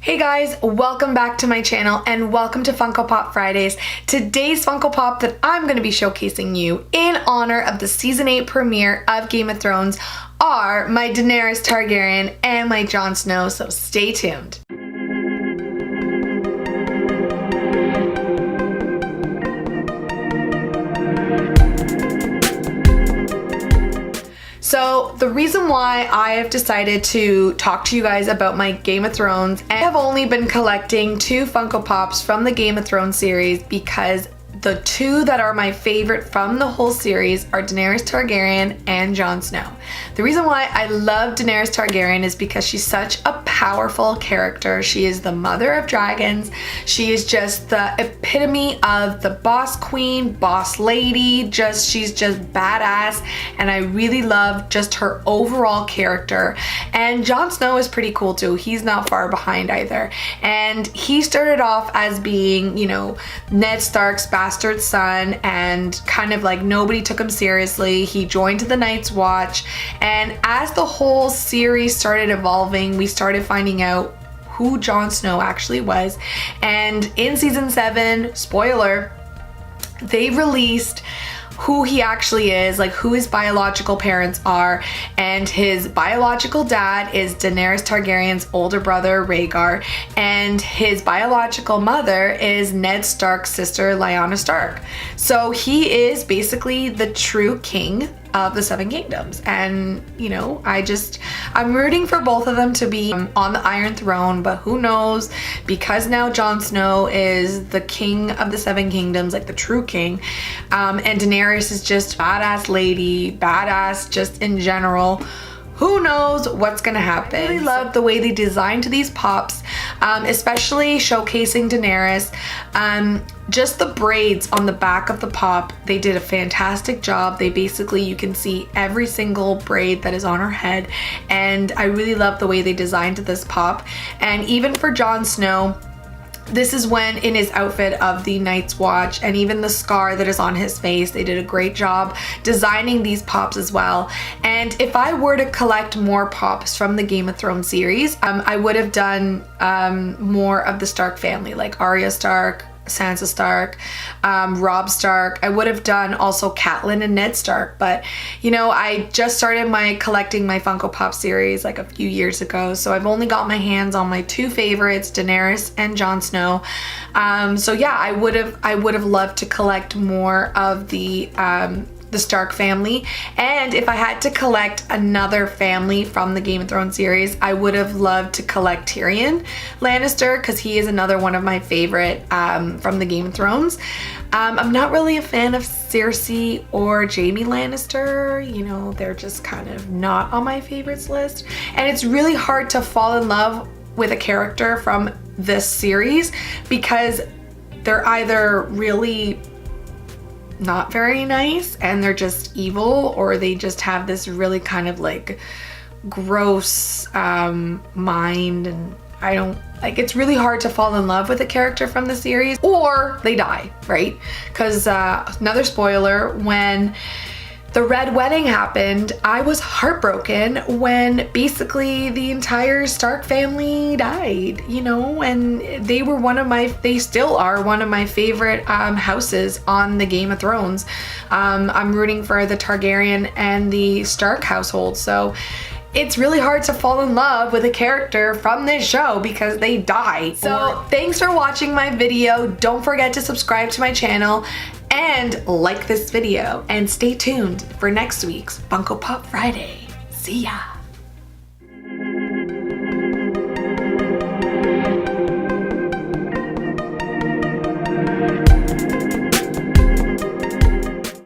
Hey guys, welcome back to my channel and welcome to Funko Pop Fridays. Today's Funko Pop that I'm going to be showcasing you in honor of the Season 8 premiere of Game of Thrones are my Daenerys Targaryen and my Jon Snow, so stay tuned. So the reason why I have decided to talk to you guys about my Game of Thrones, and I have only been collecting 2 Funko Pops from the Game of Thrones series because the 2 that are my favorite from the whole series are Daenerys Targaryen and Jon Snow. The reason why I love Daenerys Targaryen is because she's such a powerful character. She is the mother of dragons. She is just the epitome of the boss queen, boss lady. She's just badass, and I really love just her overall character. And Jon Snow is pretty cool too. He's not far behind either. And he started off as being, you know, Ned Stark's bastard son, and kind of like nobody took him seriously. He joined the Night's Watch, and as the whole series started evolving, we started finding out who Jon Snow actually was. And in season 7, spoiler, they released who he actually is, like who his biological parents are, and his biological dad is Daenerys Targaryen's older brother Rhaegar, and his biological mother is Ned Stark's sister Lyanna Stark. So he is basically the true king of the 7 kingdoms, and you know, I'm rooting for both of them to be on the Iron Throne, but who knows, because now Jon Snow is the king of the 7 kingdoms, like the true king, and Daenerys is just badass lady, badass just in general. Who knows what's gonna happen. I really love the way they designed these pops, especially showcasing Daenerys. Just the braids on the back of the pop, they did a fantastic job. They basically, you can see every single braid that is on her head, and I really love the way they designed this pop. And even for Jon Snow, this is when in his outfit of the Night's Watch, and even the scar that is on his face, they did a great job designing these pops as well. And if I were to collect more pops from the Game of Thrones series, I would have done more of the Stark family, like Arya Stark, Sansa Stark, Robb Stark. I would have done also Catelyn and Ned Stark, but you know, I just started collecting my Funko Pop series like a few years ago, so I've only got my hands on my 2 favorites, Daenerys and Jon Snow. So yeah, I would have loved to collect more of the Stark family. And if I had to collect another family from the Game of Thrones series, I would have loved to collect Tyrion Lannister, because he is another one of my favorite from the Game of Thrones. I'm not really a fan of Cersei or Jaime Lannister. You know, they're just kind of not on my favorites list. And it's really hard to fall in love with a character from this series because they're either really not very nice and they're just evil, or they just have this really kind of like gross mind, and I don't like, it's really hard to fall in love with a character from the series, or they die, right? Because another spoiler, when the Red Wedding happened, I was heartbroken when basically the entire Stark family died, you know, and they still are one of my favorite houses on the Game of Thrones. I'm rooting for the Targaryen and the Stark household, so it's really hard to fall in love with a character from this show because they die. So thanks for watching my video. Don't forget to subscribe to my channel and like this video, and stay tuned for next week's Funko Pop Friday. See ya!